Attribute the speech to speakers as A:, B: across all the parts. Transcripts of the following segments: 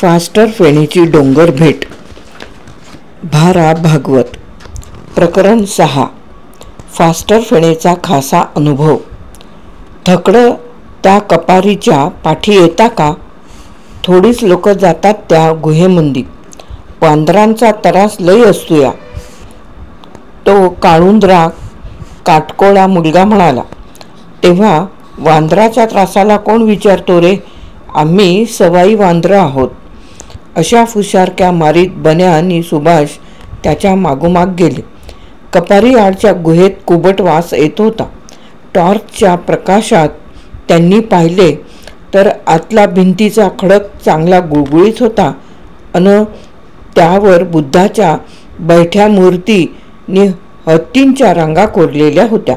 A: Faster फेणीची डोंगर भेट. भारा भागवत. प्रकरण 6. फास्टर फेणेचा खासा अनुभव. थकडं त्या कपारीच्या पाठी येता का? थोडीच लोक जातात त्या गुहेमंदी. वांदरांचा त्रास लई असतो या. तो काळुंद्रा काटकोळा मुलगा म्हणाला. तेव्हा वांदराच्या त्रासाला कोण विचारतो रे? आम्ही सवाई वांद्र आहोत. अशा फुशारक्या मारीत बन्या आणि सुभाष त्याच्या मागोमाग गेले. कपारी आडच्या गुहेत कुबट वास येत होता. टॉर्चच्या प्रकाशात त्यांनी पाहिले तर आतला भिंतीचा खडक चांगला गुळगुळीत होता अन त्यावर बुद्धाच्या बैठ्या मूर्तीनी हत्तींच्या रांगा कोरलेल्या होत्या.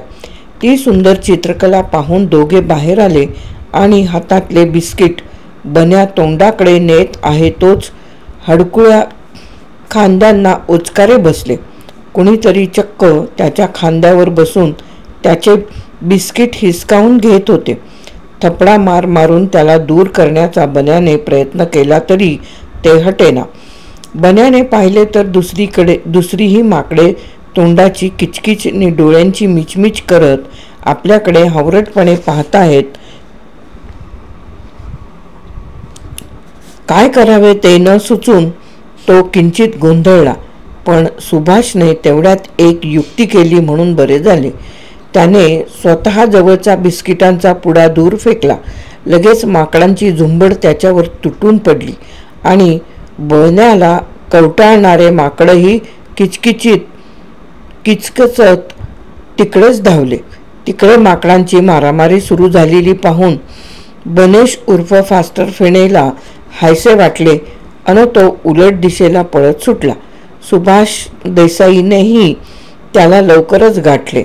A: ती सुंदर चित्रकला पाहून दोघे बाहेर आले आणि हातातले बिस्किट बन्या तोंडाकडे नेत आहे तोच हडकुळ्या खांद्यांना उचकारे बसले. कुणीतरी चक्क त्याच्या खांद्यावर बसून त्याचे बिस्किट हिसकावून घेत होते. थपडा मार मारून त्याला दूर करण्याचा बन्याने प्रयत्न केला तरी ते हटेना. बन्याने पाहिले तर दुसरीही माकडे तोंडाची किचकिच आणि डोळ्यांची मिचमिच करत आपल्याकडे हावरटपणे पाहताहेत. काय करावे ते न सुचून तो किंचित गोंधळला. पण सुभाषने तेवढ्यात एक युक्ती केली म्हणून बरे झाले. त्याने स्वतः जवळचा बिस्किटांचा पुडा दूर फेकला. लगेच माकडांची झुंबड त्याच्यावर तुटून पडली आणि बन्याला कवटाळणारे माकडही किचकचत तिकडेच धावले. तिकडे माकडांची मारामारी सुरू झालेली पाहून बनेश उर्फ फास्टर फेणेला हायसे वाटले अन तो उलट दिशेला पळत सुटला. सुभाष देसाईनेही त्याला लवकरच गाठले.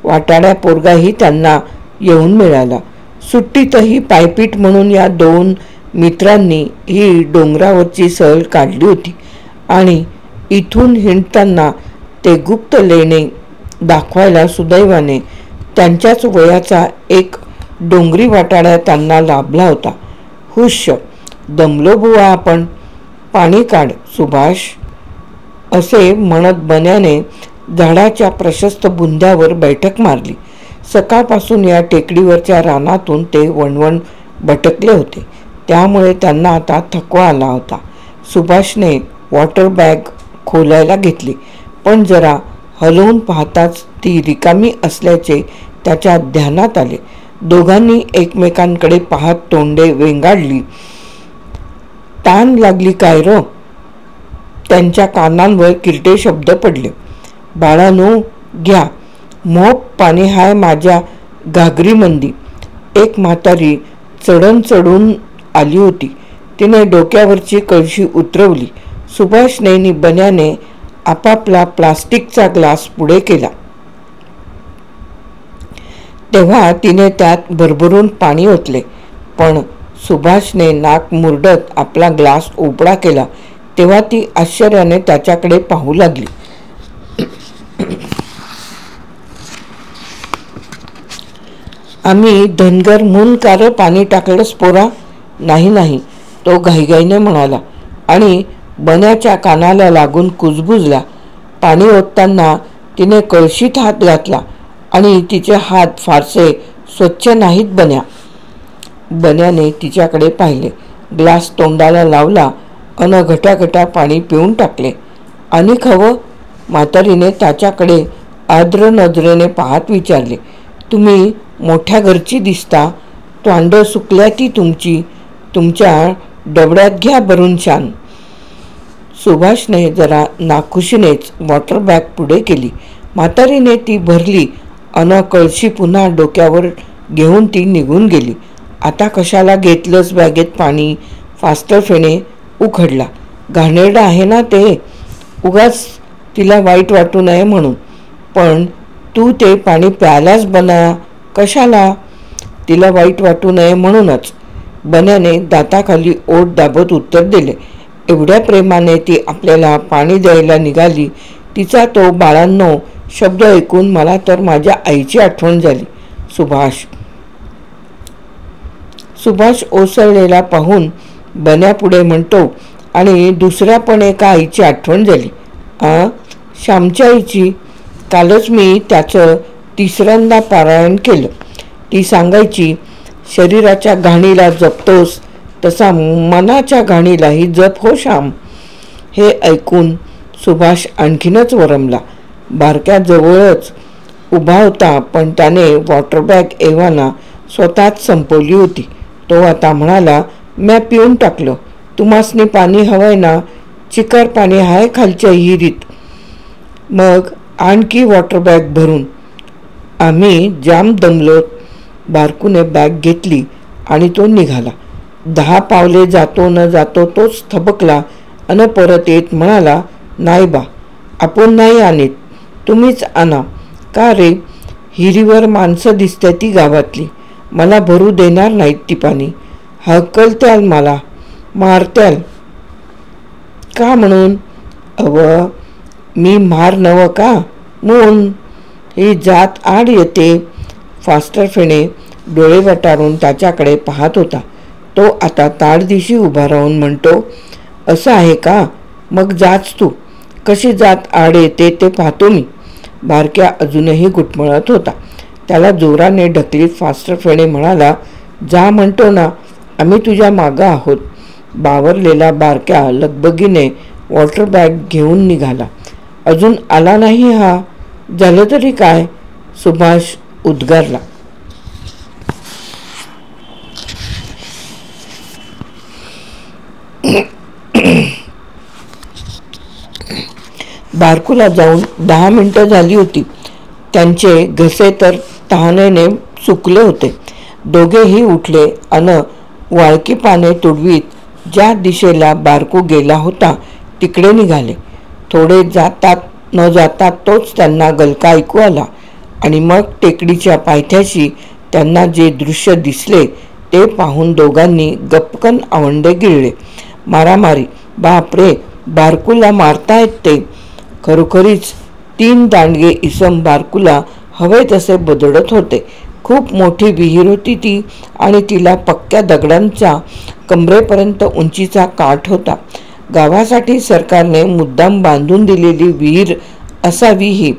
A: वाटाड्या पोरगाही त्यांना येऊन मिळाला. सुट्टीतही पायपीट म्हणून या दोन मित्रांनी ही डोंगरावरची सहल काढली होती आणि इथून हिंडताना ते गुप्त लेणे दाखवायला सुदैवाने त्यांच्याच वयाचा एक डोंगरी वाटाड्या त्यांना लाभला होता. हुश्य, दमलो बुवा आपण, पाणी काढ सुभाष, असे म्हणत बन्याने झाडाच्या प्रशस्त बुंद्यावर बैठक मारली. सकाळपासून या टेकडीवरच्या रानातून ते वणवण भटकले होते. त्यामुळे त्यांना आता थकवा आला होता. सुभाषने वॉटर बॅग खोलायला घेतली, पण जरा हलवून पाहताच ती रिकामी असल्याचे त्याच्या ध्यानात आले. दोघांनी एकमेकांकडे पाहत तोंडे वेंगाडली. ताण लागली काय र? त्यांच्या कानांवर किरटे शब्द पडले. बाळानो घ्या, मोप पाणी हाय माझ्या घागरीमंदी. एक म्हातारी चढून आली होती. तिने डोक्यावरची कळशी उतरवली. सुभाषने आणि बन्याने आपापला प्लास्टिकचा ग्लास पुढे केला. तेव्हा तिने त्यात भरभरून पाणी ओतले. पण सुभाषने नाक मुरडत आपला ग्लास उपडा केला तेव्हा ती आश्चर्याने त्याच्याकडे पाहू लागली. आम्ही धनगर म्हणून कार पाणी टाकलंस पोरा? नाही, तो घाईघाईने म्हणाला आणि बन्याच्या कानाला लागून कुजबुजला. पाणी ओतताना तिने कळशीत हात घातला आणि तिचे हात फारसे स्वच्छ नाहीत बन्या. बन्याने तिच्याकडे पाहिले. ग्लास तोंडाला लावला अन घटाघटा पाणी पिऊन टाकले. अनिक हवं? म्हातारीने त्याच्याकडे आर्द्र नजरेने पाहत विचारले. तुम्ही मोठ्या घरची दिसता. तोंड सुकल्या ती तुमची. तुमच्या डबड्यात घ्या भरून छान. सुभाषने जरा नाखुशीनेच वॉटर बॅग पुढे केली. म्हातारीने ती भरली अन कळशी पुन्हा डोक्यावर घेऊन ती निघून गेली. आता कशाला घेतलंस बॅगेत पाणी? फास्टर फेणे उखडला. घाणेरडं आहे ना ते, उगाच तिला वाईट वाटू नये म्हणून. पण तू ते पाणी प्यायलाच बना. कशाला? तिला वाईट वाटू नये म्हणूनच. बन्याने दाताखाली ओठ दाबत उत्तर दिले. एवढ्या प्रेमाने ती आपल्याला पाणी द्यायला निघाली. तिचा तो बाळांनो शब्द ऐकून मला तर माझ्या आईची आठवण झाली. सुभाष ओसरलेला पाहून बन्यापुढे म्हणतो, आणि दुसऱ्या पण एका आईची आठवण झाली. श्यामच्या आईची. कालच मी त्याचं तिसऱ्यांदा पारायण केलं. ती सांगायची, शरीराच्या घाणीला जपतोस तसा मनाच्या घाणीलाही जप हो श्याम. हे ऐकून सुभाष आणखीनच वरमला. बारक्याजवळच उभा होता, पण त्याने वॉटर बॅग एव्हाना स्वतःच संपवली होती. तो आता म्हणाला, म्या पिऊन टाकलं. तुम्हासनी पाणी हवंय ना? चिकार पाणी आहे खालच्या विहिरीत. मग आणखी वॉटर बॅग भरून. आम्ही जाम दमलो. बारकूने बॅग घेतली आणि तो निघाला. 10 पावले जातो न जातो तोच थबकला अन परत येत म्हणाला, नाही बा, आपण नाही आणीत, तुम्हीच आणा. का रे? हिरीवर माणसं दिसते ती गावातली, मला भरू देणार नाहीत ती पाणी. हकलत्याल, मला मारत्याल. का म्हणून? मी मार नव का म्हणून. ही जात आड येते. फास्टर फेणे डोळे वटारून त्याच्याकडे पाहत होता. तो आता ताडदिशी उभा राहून म्हणतो, असं आहे का? मग जाच तू. कशी जात आड येते ते पाहतो मी. बारक्या अजूनही गुटमळत होता. त्याला जोराने ढकलीत फास्टर फेणे म्हणाला, जा म्हणतो ना, आम्ही तुझ्या मागं आहोत. बावरलेला बारक्या लगबगीने वॉटर बॅग घेऊन निघाला. अजून आला नाही हा? झालं तरी काय? सुभाष उद्गारला. बारकूला जाऊन 10 मिनिटं झाली होती. त्यांचे घसे तर तहानेने सुकले होते. दोघेही उठले अन वाळकी पाने तुडवीत ज्या दिशेला बारकू गेला होता तिकडे निघाले. थोडे जातात न जातात तोच त्यांना गलका ऐकू आला. आणि मग टेकडीच्या पायथ्याशी त्यांना जे दृश्य दिसले ते पाहून दोघांनी गपकन आवंडे गिळले. मारामारी. बापरे, बारकूला मारतायत ते. खरोखरीच 3 दांडगे इसम बारकूला हवे तसे बदडत होते. खूप मोठी विहीर होती ती, आणि तिला पक्क्या दगडांचा कमरेपर्यंत उंचीचा काठ होता. गावासाठी सरकारने मुद्दाम बांधून दिलेली विहीर असावी ही.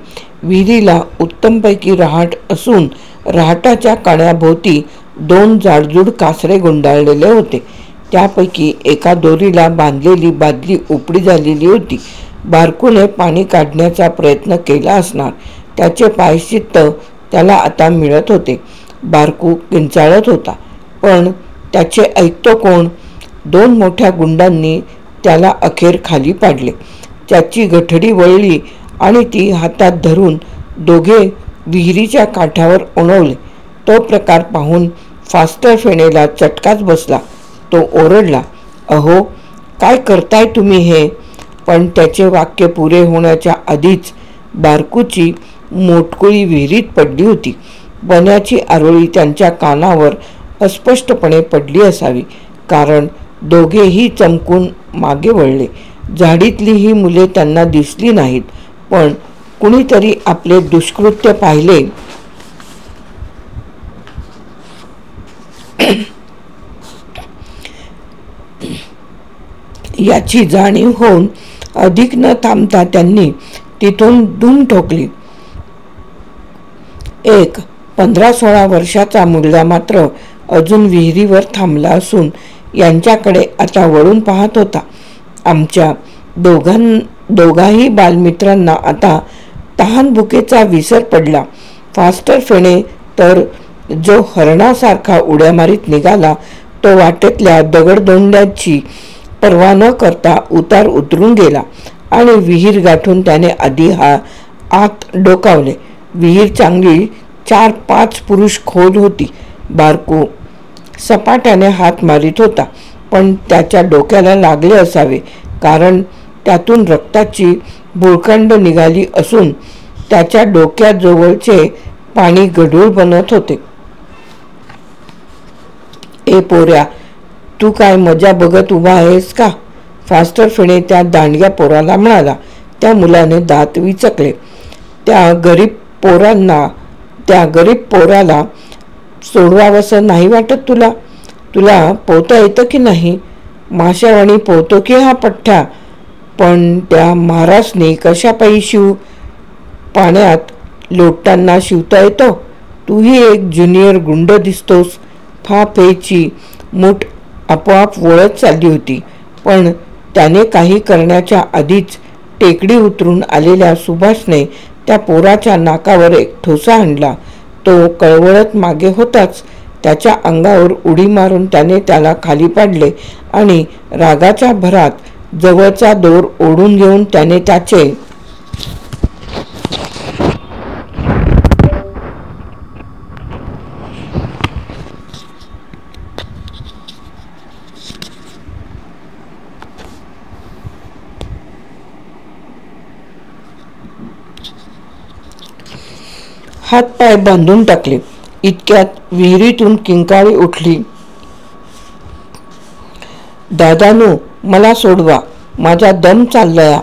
A: विहिरीला उत्तमपैकी रहाट असून रहाटाच्या कण्याभोवती 2 जाडजूड कासरे गुंडाळलेले होते. त्यापैकी एका दोरीला बांधलेली बादली उपडी झालेली होती. बारकूने पाणी काढण्याचा प्रयत्न केला असणार. त्याचे प्रायश्चित्त त्याला आता मिळत होते. बारकू किंचाळत होता, पण त्याचे ऐकतो कोण? 2 मोठ्या गुंडांनी त्याला अखेर खाली पाडले. त्याची गठडी वळली आणि ती हातात धरून दोघे विहिरीच्या काठावर ओढवले. तो प्रकार पाहून फास्टर फेणेला चटकाच बसला. तो ओरडला, अहो, काय करताय तुम्ही हे? पण त्याचे वाक्य पुरे होण्याच्या आधीच बारकूची मोटकुळी विहिरीत पडली होती. बन्याची आरोळी त्यांच्या कानावर अस्पष्टपणे पडली असावी, कारण दोघेही चमकून मागे वळले. झाडीतली ही मुले त्यांना दिसली नाहीत, पण कुणीतरी आपले दुष्कृत्य पाहिले याची जाणीव होऊन अधिक न थांबता त्यांनी तिथून धूम ठोकली. एक 15-16 वर्षाचा मुलगा मात्र अजून विहिरीवर थांबला असून यांच्याकडे आता वळून पाहत होता. आमच्या दोघाही बालमित्रांना आता तहानभुकेचा विसर पडला. फास्टर फेणे तर जो हरणासारखा उड्या मारीत निघाला, तो वाटेतल्या दगडदोंड्याची पर्वा न करता उतार उतरून गेला आणि विहीर गाठून त्याने आधी आत डोकावले. विहीर चांगली 4-5 पुरुष खोल होती. बारकू सपाट्याने हात मारित होता, पण त्याच्या डोक्याला लागले असावे, कारण त्यातून रक्ताची बुळखंड निघाली असून त्याच्या डोक्याजवळचे पाणी गढूळ बनत होते. ए पोऱ्या, तू काय मजा बघत उभा आहेस का? फास्टर फेणे त्या दांडग्या पोराला म्हणाला. त्या मुलाने दात विचकले. त्या गरीब पोराला सोडवावंसं नाही वाटत तुला? तुला पोहता येतं की नाही? माशावाणी पोहतो की हा पठ्ठा, पण त्या महाराजने कशा पायी शिव पाण्यात लोटताना शिवता येतो? तूही एक ज्युनियर गुंड दिसतोस. फेची मूठ आपोआप वळत चालली होती, पण त्याने काही करण्याच्या आधीच टेकडी उतरून आलेल्या सुभाषने त्या पोराच्या नाकावर एक ठोसा आणला. तो कळवळत मागे होताच त्याच्या अंगावर उडी मारून त्याने त्याला खाली पाडले आणि रागाच्या भरात जवळचा दोर ओढून घेऊन त्याने त्याचे हातपाय बांधून टाकले. इतक्यात विहिरीतून किंकाळी उठली. दादानू, मला सोडवा, माझा दम चाललाय.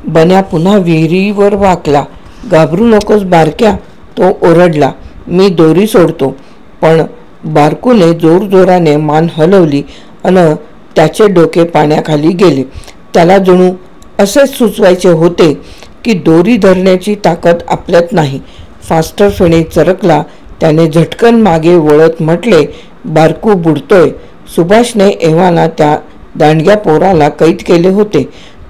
A: बन्या पुन्हा विहिरीवर वाकला. घाबरू नकोस बारक्या, तो ओरडला. मी दोरी सोडतो. पण बारकूने जोरजोराने मान हलवली अन त्याचे डोके पाण्याखाली गेले. त्याला जणू असेच सुचवायचे होते की दोरी धरण्याची ताकद आपल्यात नाही. फास्टर फेणे चरकला. त्याने झटकन मागे वळत म्हटले, बारकू बुडतोय. सुभाषने एव्हाना त्या दांडग्या पोराला कैद केले होते.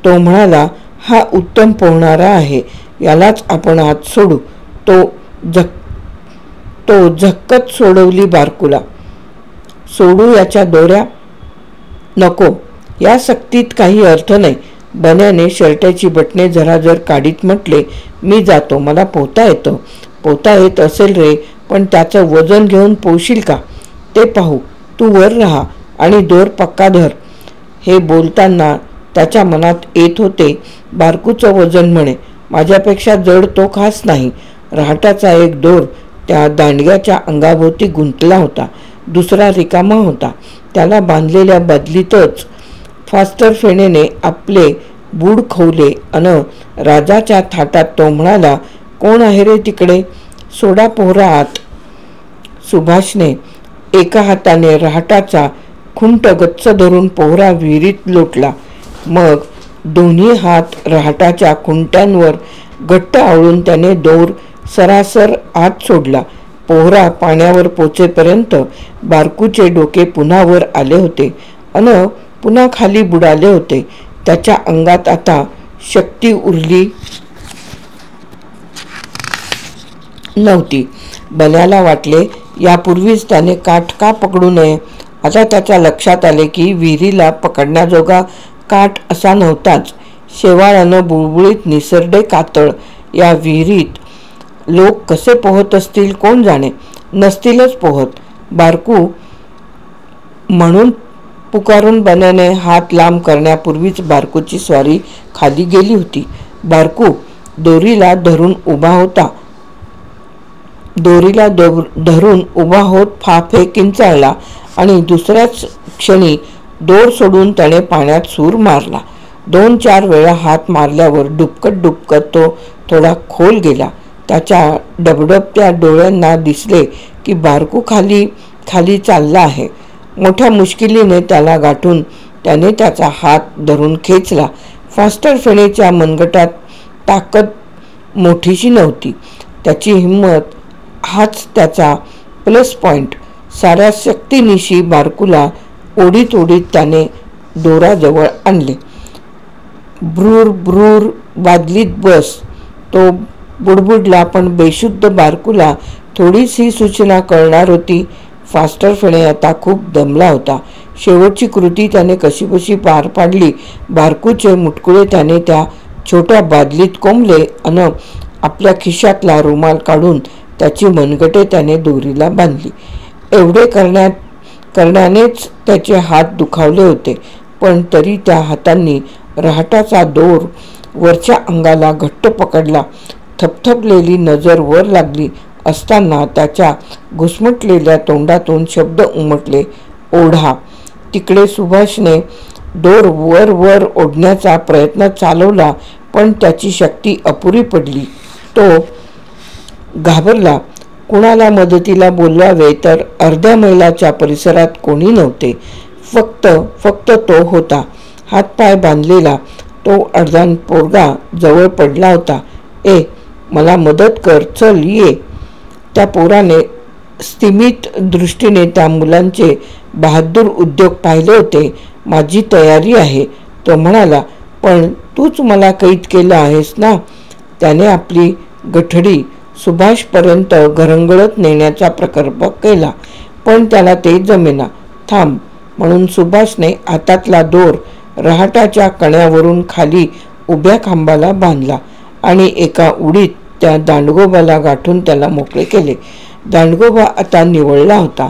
A: तो म्हणाला, हा उत्तम पोहणारा आहे, यालाच आपण आत सोडू. तो झक्कत सोडवली बारकूला. सोडू याच्या दोऱ्या? नको, या सक्तीत काही अर्थ नाही. बन्याने शर्टाची बटणे झराझर काढीत म्हटले, मी जातो, मला पोहता येतं. पोहता येत असेल रे, पण त्याचं वजन घेऊन पोहशील का ते पाहू. तू वर राहा आणि दोर पक्का धर. हे बोलताना त्याच्या मनात येत होते, बारकूचं वजन म्हणे माझ्यापेक्षा जड तो खास नाही. रहाटाचा एक दोर त्या दांडग्याच्या अंगाभोवती गुंतला होता, दुसरा रिकामा होता. त्याला बांधलेल्या बदलीतच फास्टर फेणेने आपले बूड खवले अन राजाच्या थाटात तो म्हणाला, कोण आहे रे तिकडे? सोडा पोहरा आत. सुभाषने एका हाताने रहाटाचा खुंट गच्च धरून पोहरा विहिरीत लोटला. मग दोन्ही हात रहाटाच्या खुंट्यांवर घट्ट आवळून त्याने दोर सरासर आत सोडला. पोहरा पाण्यावर पोचेपर्यंत बारकूचे डोके पुन्हा वर आले होते अन पुन्हा खाली बुडाले होते. त्याच्या अंगात आता शक्ती उरली नव्हती. बन्याला वाटले, यापूर्वीच त्याने काठ का पकडू नये. आता त्याच्या लक्षात आले की विहिरीला पकडण्याजोगा काठ असा नव्हताच. शेवाळानं बुळबुळीत निसरडे कातळ. या विहिरीत लोक कसे पोहत असतील कोण जाणे. नसतीलच पोहत. बारकू म्हणून पुकारून बन्याने हात लांब करण्यापूर्वीच बारकूची स्वारी खाली गेली होती. बारकू दोरीला धरून उभा होत फाफे किंचाळला आणि दुसऱ्याच क्षणी दोर सोडून त्याने पाण्यात सूर मारला. 2-4 वेळा हात मारल्यावर डुबकत तो थोडा खोल गेला. त्याच्या डबडबत्या डोळ्यांना दिसले की बारकू खाली चालला आहे. मोठ्या मुश्किलीने त्याला गाठून त्याने त्याचा हात धरून खेचला. फास्टर फेणेच्या मनगटात ताकद मोठीशी नव्हती. त्याची हिंमत हाच त्याचा प्लस पॉइंट. साऱ्या शक्तीनिशी बारकूला ओढीत त्याने दोराजवळ आणले. ब्रूर ब्रूर बादलीत बस, तो बुडबुडला. पण बेशुद्ध बारकूला थोडीच ही सूचना कळणार होती. फास्टर फेणे आता खूप दमला होता. शेवटची कृती त्याने कशीबशी पार पाडली. बारकूचे मुटकुळे त्याने त्या छोट्या बादलीत कोंबले अन आपल्या खिशातला रुमाल काढून त्याची मनगटे त्याने दोरीला बांधली. एवढे करण्यानेच त्याचे हात दुखावले होते, पण तरी त्या हातांनी रहाटाचा दोर वरच्या अंगाला घट्ट पकडला. थपथपलेली नजर वर लागली असताना त्याच्या घुसमटलेल्या तोंडातून शब्द उमटले, ओढा. तिकडे सुभाषने दोर वर ओढण्याचा प्रयत्न चालवला, पण त्याची शक्ती अपुरी पडली. तो घाबरला. कुणाला मदतीला बोलवावे तर अर्ध्या मैलाच्या परिसरात कोणी नव्हते. फक्त फक्त तो होता. हातपाय बांधलेला तो अर्धान पोरगा जवळ पडला होता. ए, मला मदत कर, चल ये. त्या पोराने स्तिमित दृष्टीने त्या मुलांचे बहादूर उद्योग पाहिले होते. माझी तयारी आहे, तो म्हणाला. पण तूच मला कैद केलं आहेस ना. त्याने आपली गठडी सुभाषपर्यंत घरंगळत नेण्याचा प्रकल्प केला, पण त्याला ते जमेना. थांब, म्हणून सुभाषने हातातला दोर रहाटाच्या कण्यावरून खाली उभ्या खांबाला बांधला आणि एका उडीत त्या दांडगोबाला गाठून त्याला मोकळे केले. दांडगोबा आता निवळला होता.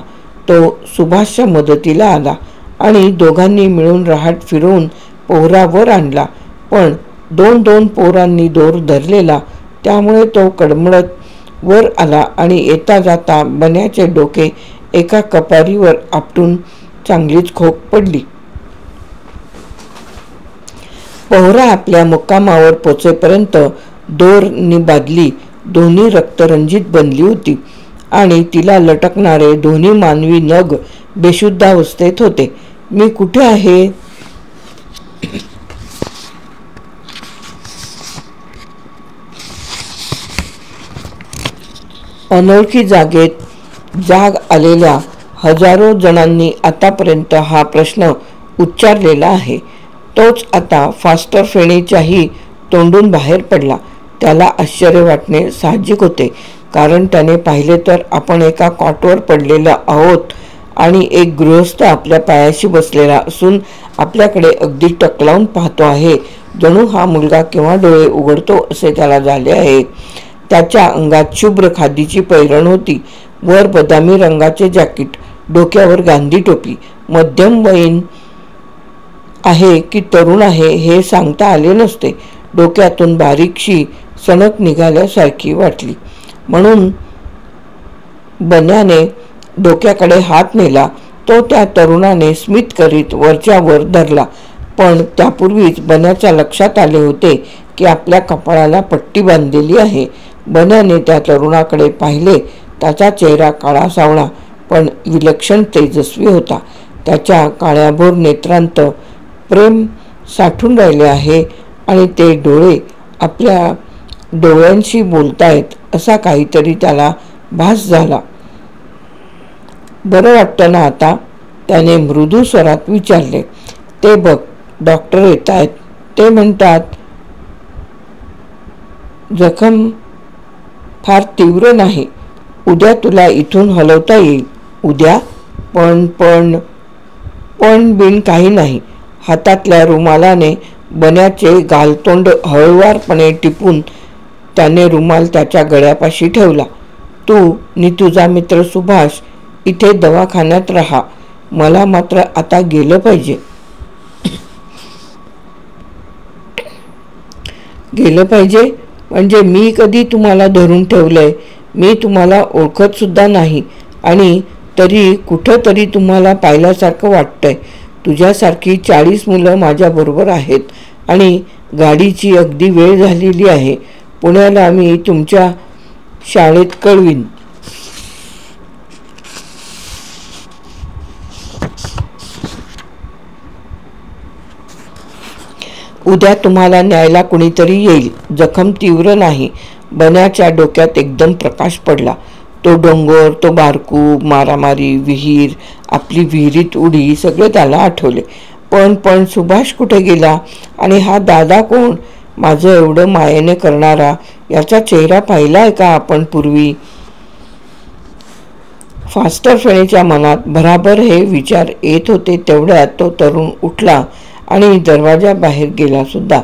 A: तो सुभाषच्या मदतीला आला आणि दोघांनी मिळून रहाट फिरवून पोहरावर आणला. पण दोन पोरांनी दोर धरलेला, त्यामुळे तो कडमडत वर आला आणि येता जाता बन्याचे डोके एका कपारीवर आपटून चांगलीच खोक पडली. पोहरा आपल्या मुक्कामावर पोचेपर्यंत दोर नि बादली दोन्ही रक्तरंजित बनली होती आणि तिला लटकणारे दोन्ही मानवी नग बेशुद्धावस्थेत होते. मी कुठे आहे? अनोळखी जागेत जाग आलेल्या हजारो जणांनी आतापर्यंत हा प्रश्न उच्चारलेला आहे. तोच आता फास्टर फेणेच्याही तोंडून बाहेर पडला. त्याला आश्चर्य वाटणे साहजिक होते, कारण त्याने पाहिले तर आपण एका कॉटवर पडलेला आहोत आणि एक गृहस्थ आपल्या पायाशी बसलेला असून आपल्याकडे अगदी टकलावून पाहतो आहे. जणू हा मुलगा केव्हा डोळे उघडतो असे त्याला झाले आहे. त्याच्या अंगात शुभ्र खादीची पैरण होती, वर बदामी रंगाचे जॅकेट, डोक्यावर गांधी टोपी. मध्यम वयीन आहे की तरुण आहे हे सांगता आले नसते. डोक्यातून बारीकशी सणक निघाल्यासारखी वाटली, म्हणून बन्याने डोक्याकडे हात नेला. तो त्या तरुणाने स्मित करीत वरच्या वर धरला, पण त्यापूर्वीच बन्याच्या लक्षात आले होते की आपल्या कपाळाला पट्टी बांधलेली आहे. बन्याने त्या तरुणाकडे पाहिले. त्याचा चेहरा काळा सावळा पण विलक्षण तेजस्वी होता. त्याच्या काळ्याभोर नेत्रांत प्रेम साठून राहिले आहे आणि ते डोळे आपल्या डोळ्यांशी बोलतायत असा काहीतरी त्याला भास झाला. बरं वाटतं ना आता? त्याने मृदू स्वरात विचारले. ते बघ, डॉक्टर येत आहेत. ते म्हणतात जखम फार तीव्र नाही. उद्या तुला इथून हलवता येईल. उद्या? पण पण पण बिन काही नाही. हातातल्या रुमालाने बन्याचे गालतोंड हळुवारपणे टिपून त्याने रुमाल त्याच्या गळ्यापाशी ठेवला. तू नि तुझा मित्र सुभाष इथे दवाखान्यात राहा. मला मात्र आता गेलं पाहिजे. गेलं पाहिजे म्हणजे मी कधी तुम्हाला धरून ठेवलंय? मी तुम्हाला ओळखत सुद्धा नाही आणि तरी कुठं तरी तुम्हाला पाहिल्यासारखं वाटतंय. तुझ्यासारखी 40 मुलं माझ्याबरोबर आहेत आणि गाडीची अगदी वेळ झालेली आहे. पुण्याला मी तुमच्या शाळेत कळवीन. उद्या तुम्हाला न्यायला कुणीतरी येईल. जखम तीव्र नाही. बन्याच्या डोक्यात एकदम प्रकाश पडला. तो डोंगर, तो बारकू, मारामारी, विहीर, आपली विहिरीत उडी सगळे त्याला आठवले. पण सुभाष कुठे गेला? आणि हा दादा कोण? माझं एवढं मायेने करणारा, याचा चेहरा पाहिलाय का आपण पूर्वी? फास्टर फेणेच्या मनात भराभर हे विचार येत होते. तेवढ्यात तो तरुण उठला आणि दरवाजाबाहेर गेला सुद्धा.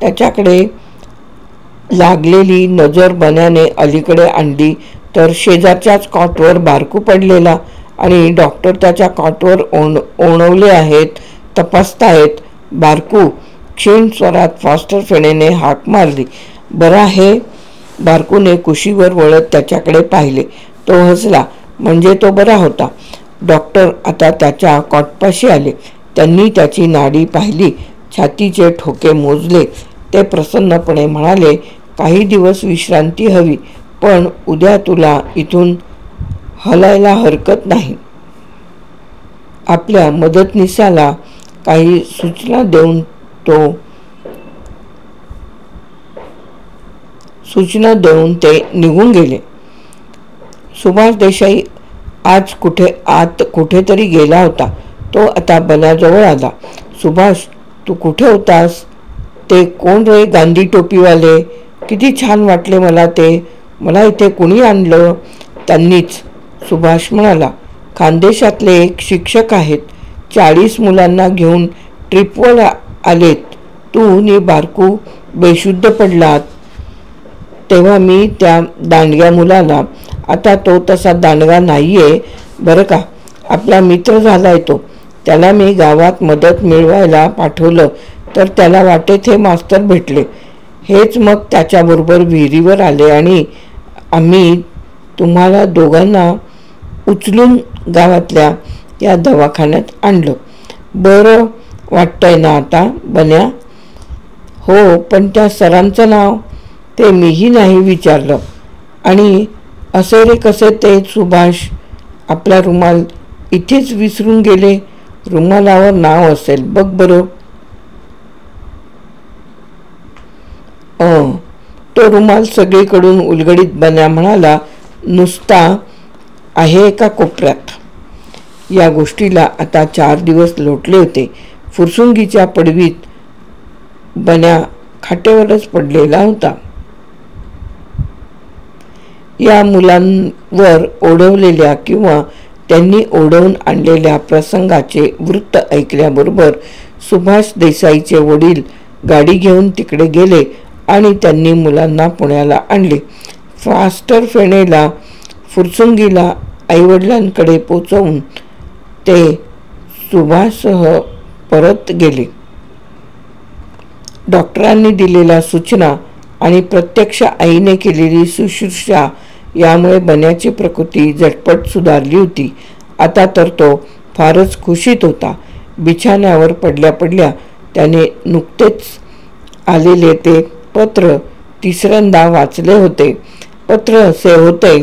A: त्याच्याकडे लागलेली नजर बन्याने अलीकडे आणली तर शेजारच्याच कॉटवर बारकू पडलेला आणि डॉक्टर त्याच्या कॉटवर ओणवले आहेत, तपासतायत. बारकू, क्षीण स्वरात फास्टर फेणेने हाक मारली. बरं आहे? बारकूने कुशीवर वळत त्याच्याकडे पाहिले. तो हसला. म्हणजे तो बरा होता. डॉक्टर आता त्याच्या कॉटपाशी आले. त्यांनी त्याची नाडी पाहिली, छातीचे ठोके मोजले. ते प्रसन्नपणे म्हणाले, काही दिवस विश्रांती हवी, पण उद्या तुला इथून हलायला हरकत नाही. आपल्या मदतनीसाला काही सूचना देऊन ते निघून गेले. सुभाष देसाई आज कुठेतरी गेला होता. तो आता बन्याजवळ आला. सुभाष, तू कुठे होतास? ते कोण रे गांधी टोपीवाले? किती छान वाटले मला ते. मला इथे कुणी आणलं? त्यांनीच, सुभाष म्हणाला. खानदेशातले एक शिक्षक आहेत. 40 मुलांना घेऊन ट्रिपवर आलेत. तू नि बारकू बेशुद्ध पडलात. तेव्हा मी त्या दांडग्या मुलाला, आता तो तसा दांडगा नाहीये बरं का, आपला मित्र झालाय तो, त्याला मी गावात मदत मिळवायला पाठवलं तर त्याला वाटेत हे मास्तर भेटले. हेच मग त्याच्याबरोबर विहिरीवर आले आणि आम्ही तुम्हाला दोघांना उचलून गावातल्या या दवाखान्यात आणलं. बरं वाटतंय ना आता बन्या? हो, पण त्या सरांचं नाव? ते मीही नाही विचारलं. आणि असे रे कसे ते सुभाष? आपला रुमाल इथेच विसरून गेले. रुमालावर नाव असेल बघ बरं. तो रुमाल सगळीकडून उलगडीत बन्या म्हणाला. नुसता आहे एका कोपऱ्यात. या गोष्टीला आता 4 दिवस लोटले होते. फुरसुंगीच्या पडवीत बन्या खाटेवरच पडलेला होता. या मुलांवर ओढवलेल्या किंवा त्यांनी ओढवून आणलेल्या प्रसंगाचे वृत्त ऐकल्याबरोबर सुभाष देसाईचे वडील गाडी घेऊन तिकडे गेले आणि त्यांनी मुलांना पुण्याला आणले. फास्टर फेणेला फुरसुंगीला आईवडिलांकडे पोचवून ते सुभाषसह परत गेले. डॉक्टरांनी दिलेल्या सूचना आणि प्रत्यक्ष आईने केलेली शुश्रूषा यामुळे बन्याची प्रकृती झटपट सुधारली होती. आता तर तो फारच खुशीत होता. बिछाण्यावर पडल्या पडल्या त्याने नुकतेच आलेले ते पत्र 3ऱ्यांदा वाचले होते. पत्र असे होते.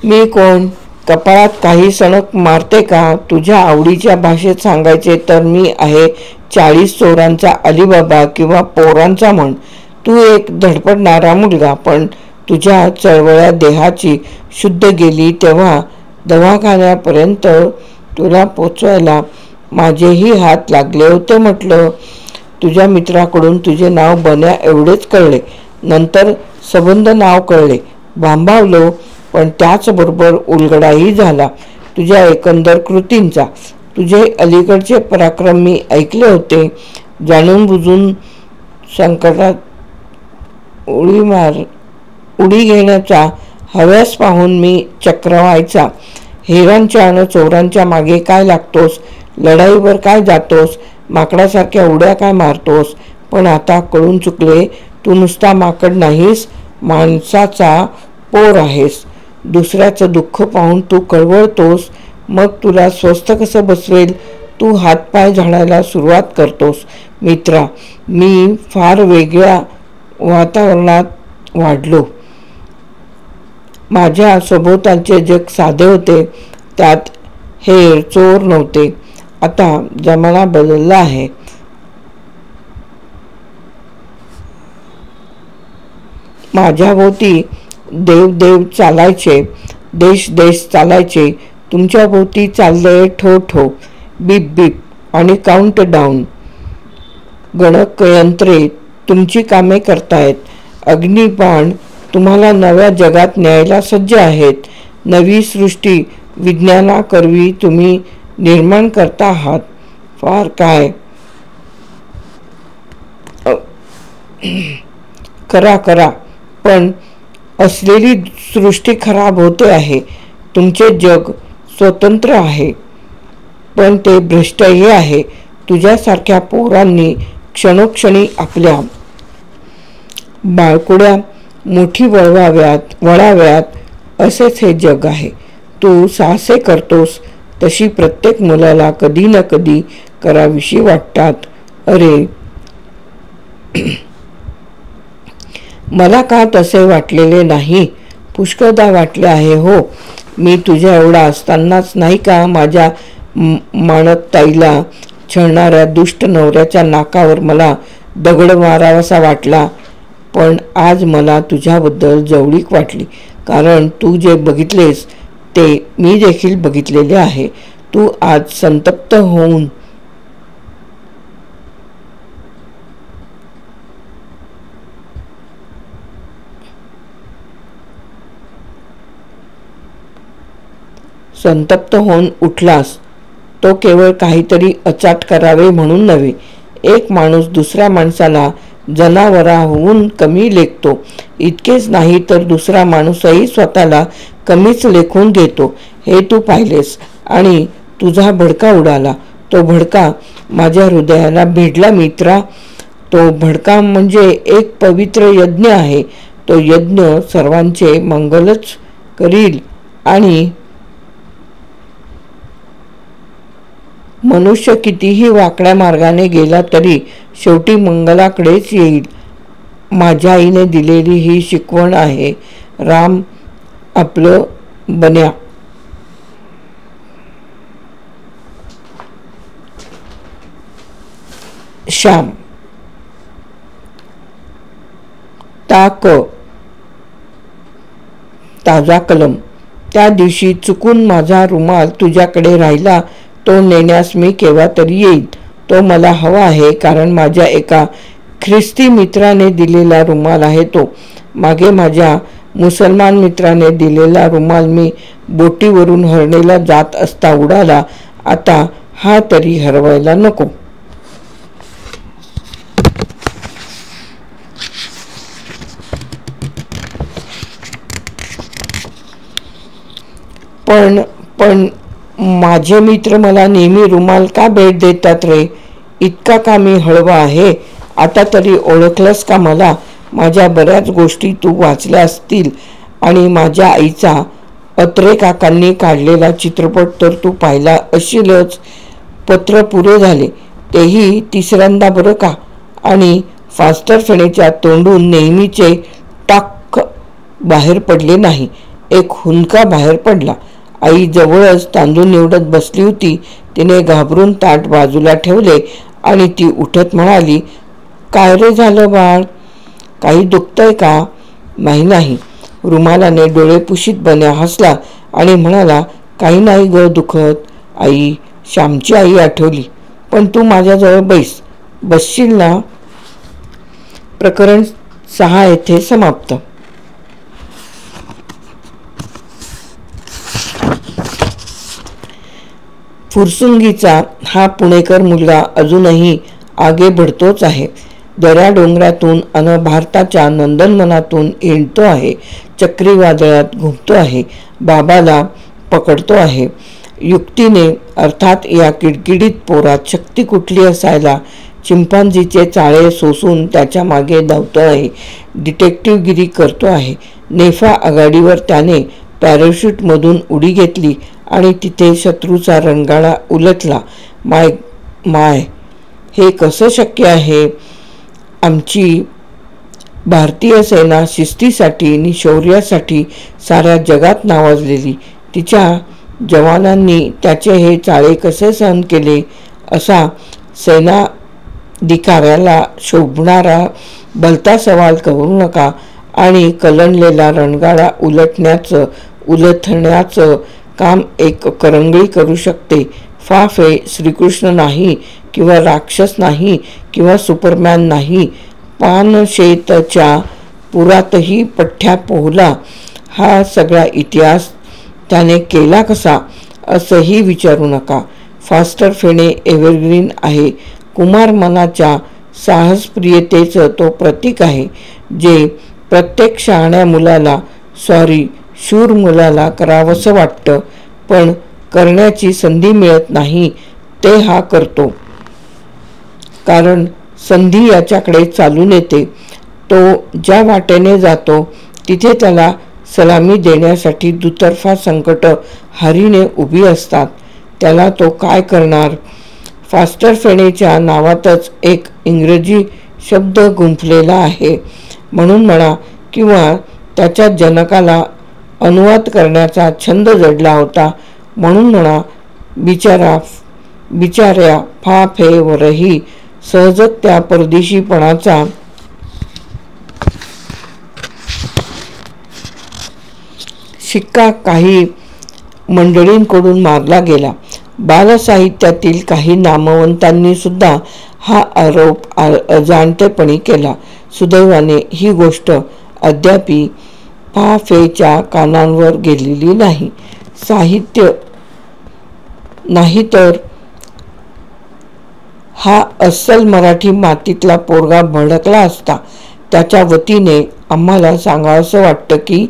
A: मी कोण? कपाळात काही सणक मारते का? तुझ्या आवडीच्या भाषेत सांगायचे तर मी आहे 40 चोरांचा अलीबाबा किंवा पोरांचा म्हण. तू एक धडपडणारा मुलगा, पण तुझ्या चळवळ्या देहाची शुद्ध गेली तेव्हा दवाखान्यापर्यंत तुला पोचवायला माझेही हात लागले होते. म्हटलं, तुझ्या मित्राकडून तुझे नाव बन्या एवढेच कळले. नंतर सबंध नाव कळले. भांबावलो, पण त्याचबरोबर उलगडाही झाला तुझ्या एकंदर कृतींचा. तुझे अलीकडचे पराक्रम मी ऐकले होते. जाणून बुजून संकटात उडी घेण्याचा हव्यास पाहून मी चक्रवायचा. हेरांच्या आणि चोरांच्या मागे काय लागतोस? लढाईवर काय जातोस? माकडासारख्या उड्या काय मारतोस? पण आता कळून चुकले, तू नुसता माकड नाहीस, माणसाचा पोर आहेस. दुसऱ्याचं दुःख पाहून तू कळवळतोस, मग तुला स्वस्थ कसं बसवेल? तू हातपाय झाडायला सुरुवात करतोस. मित्रा, मी फार वेगळ्या वातावरणात वाढलो. माझ्या सभोवतालचे जग साधे होते. त्यात हेर चोर नव्हते. आता जमाना बदलला आहे. माझ्याभोवती देव चालायचे, देश चालायचे. तुमच्या भोवती चाललंय ठो ठो, बीप बीप आणि काउंट डाऊन. गणकयंत्रे तुमची कामे करतायत. अग्निबाण तुम्हाला नव्या जगात न्यायला सज्ज आहेत. नवी सृष्टी विज्ञानाकरवी तुम्ही निर्माण करता आहात. फार काय करा, पण असलेली सृष्टी खराब होते आहे. तुमचे जग स्वतंत्र आहे, पण ते भ्रष्टही आहे. तुझ्यासारख्या पोरांनी क्षणोक्षणी आपल्या बाळकुड्या मोठी वळाव्यात असेच हे जग आहे. तू साहसे करतोस तशी प्रत्येक मुलाला कधी ना कधी करावीशी वाटतात. अरे, मला का तसे वाटलेले नाही? पुष्कळदा वाटले आहे हो. मी तुझ्या एवढा असतानाच नाही का माझ्या माणकताईला छळणाऱ्या दुष्ट नवऱ्याच्या नाकावर मला दगड मारावासा वाटला. पण आज मला तुझ्याबद्दल जवळीक वाटली, कारण तू जे बघितलेस ते मी देखील बघितलेले आहे. तू आज संतप्त होऊन उठलास तो केवळ काहीतरी अचाट करावे म्हणून नव्हे. एक माणूस दुसऱ्या माणसाला जनावराहून कमी लेखतो, इतकेच नाही तर दुसरा माणूसही स्वतःला कमीच लेखून घेतो, हे तू पाहिलेस. आणि तुझा भडका उडाला. तो भडका माझ्या हृदयाला भिडला मित्रा. तो भडका म्हणजे एक पवित्र यज्ञ आहे. तो यज्ञ सर्वांचे मंगलच करील आणि मनुष्य कितीही वाकड्या मार्गाने गेला तरी शेवटी मंगलाकडेच येईल. माझ्या आईने दिलेली ही शिकवण आहे. राम आपलं बन्या. श्याम. ताक ताजा कलम. त्या दिवशी चुकून माझा रुमाल तुझ्याकडे राहिला. तो नेण्यास मी केव्हा तरी येईल. तो मला हवा आहे, कारण माझ्या एका ख्रिस्ती मित्राने दिलेला रुमाल आहे तो. मागे माझ्या मुसलमान मित्राने दिलेला रुमाल मी बोटीवरून हरणेला जात असता उडाला. आता हा तरी हरवायला नको. पण माझे मित्र मला नेहमी रुमाल का भेट देतात रे? इतका का मी हळवा आहे? आता तरी ओळखलंस का मला? माझ्या बऱ्याच गोष्टी तू वाचल्या असतील आणि माझ्या आईचा अत्रे काकांनी काढलेला चित्रपट तर तू पाहिला असशीलच. पत्र पुरे झाले, तेही तिसऱ्यांदा बरं का. आणि फास्टर फेणेच्या तोंडून नेहमीचे टाक बाहेर पडले नाही, एक हुंदका बाहेर पडला. आई जवळच तांदूळ निवडत बसली होती. तिने घाबरून ताट बाजूला ठेवले आणि ती उठत म्हणाली, काय रे झालं बाळ? काही दुखतंय का? नाही. रुमालाने डोळे पुशीत बन्या हसला आणि म्हणाला, काही नाही ग दुखत. आई, श्यामची आई आठवली. पण तू माझ्याजवळ बसशील ना? प्रकरण 6 येथे समाप्त. फुरसुंगीचा हा पुणेकर मुलगा अजूनही आगे बढतोच आहे. दऱ्या डोंगरातून अन भारताच्या नंदनवनातून हिंडतो आहे. चक्रीवादळात घुमतो आहे. बाबाला पकडतो आहे. युक्तीने, अर्थात या किडकिडीत पोरात शक्ती कुठली असायला, चिंपांझीचे चाळे सोसून त्याच्या मागे धावतो आहे. डिटेक्टिव्हगिरी करतो आहे. नेफा आघाडीवर त्याने पॅराशूटमधून उडी घेतली आणि तिथे शत्रूचा रणगाडा उलटला. माय, हे कसं शक्य आहे? आमची भारतीय सेना शिस्तीसाठी आणि शौर्यासाठी साऱ्या जगात नावाजलेली. तिच्या जवानांनी त्याचे हे चाळे कसे सहन केले? असा सेनाधिकाऱ्याला शोभणारा भलता सवाल करू नका. आणि कलंडलेला रणगाडा उलथण्याचं काम एक करंगळी करू शकते. फाफे श्रीकृष्ण नाही, किंवा राक्षस नाही, किंवा सुपरमॅन नाही. पानशेतच्या पुरातही पठ्ठ्या पोहला. हा सगळा इतिहास त्याने केला कसा, असंही विचारू नका. फास्टर फेणे एव्हरग्रीन आहे. कुमार मनाच्या साहसप्रियतेचं तो प्रतीक आहे, जे प्रत्येक शहाण्या मुलाला, शूर मुलाला करावंसं वाटतं, पण करण्याची संधी मिळत नाही. ते हा करतो, कारण संधी याच्याकडे चालून येते. तो ज्या वाटेने जातो तिथे त्याला सलामी देण्यासाठी दुतर्फा संकट हरीने उभी असतात. त्याला तो काय करणार? फास्टर फेणेच्या नावातच एक इंग्रजी शब्द गुंफलेला आहे. म्हणून म्हणा किंवा त्याच्या जनकाला अनुवाद करण्याचा छंद जडला होता म्हणून म्हणा, बिचाऱ्या फाफेवरही सहजच त्या परदेशीपणाचा शिक्का काही मंडळींकडून मारला गेला. बालसाहित्यातील काही नामवंतांनी सुद्धा हा आरोप अजाणतेपणी केला. सुदैवाने ही गोष्ट अद्यापि फाफेच्या कानांवर गेलेली नाही. साहित्य नाही तर हा अस्सल मराठी मातीतला पोरगा भडकला असता. त्याच्या वतीने आम्हाला सांगावंसं वाटतं की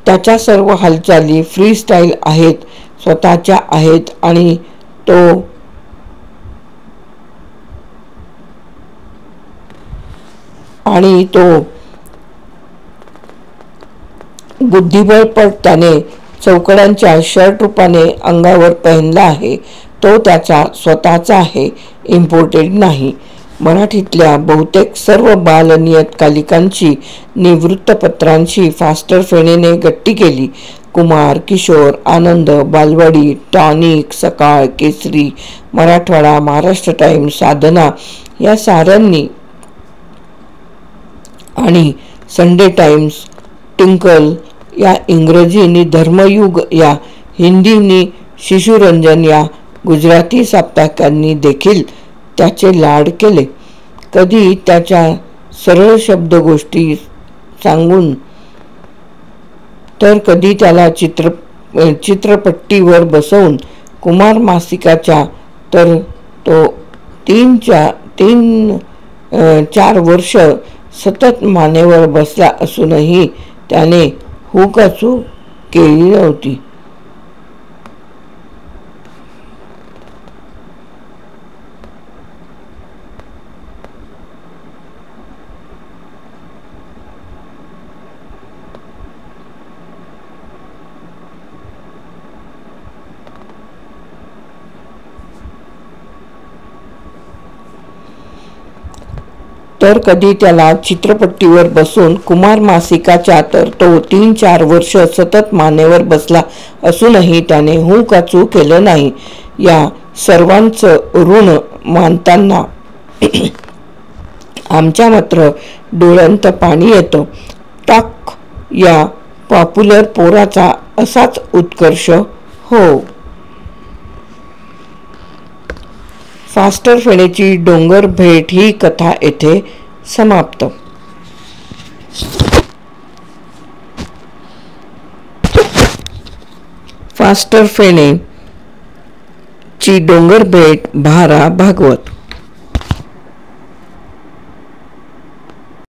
A: त्याच्या सर्व हालचाली फ्री स्टाईल आहेत, स्वतःच्या आहेत आणि तो बुद्धिबळपट त्याने चौकड्यांच्या शर्ट रूपाने अंगावर पहिनला आहे तो त्याचा स्वतःचा आहे, इम्पोर्टेड नाही. मराठीतल्या बहुतेक सर्व बालनियतकालिकांची निवृत्तपत्रांशी फास्टर फेणेने गट्टी केली. कुमार, किशोर, आनंद, बालवाडी, टॉनिक, सकाळ, केसरी, मराठवाडा, महाराष्ट्र टाइम्स, साधना या साऱ्यांनी आणि संडे टाइम्स, टिंकल या इंग्रजींनी, धर्मयुग या हिंदींनी, शिशुरंजन या गुजराती साप्ताहिकांनी देखील त्याचे लाड केले. कधी त्याच्या सरळ शब्द गोष्टी सांगून तर कधी त्याला चित्रपट्टीवर बसवून. कुमार मासिकाच्या तर तो 3-4 वर्ष सतत मानेवर बसला असूनही त्याने हुकाचूक केली नव्हती. तर कधी त्याला चित्रपट्टीवर बसून. कुमार मासिकाच्या तर तो 3-4 वर्ष सतत मानेवर बसला असूनही त्याने हुकाचू केलं नाही. या सर्वांचं ऋण मानताना आमच्या मात्र डोळ्यांत पाणी येतं. टाक या पॉप्युलर पोराचा असाच उत्कर्ष हो. फास्टर फेणेची डोंगर भेट ही कथा येथे समाप्त. फास्टर फेणे ची डोंगर भेट, भारा भागवत.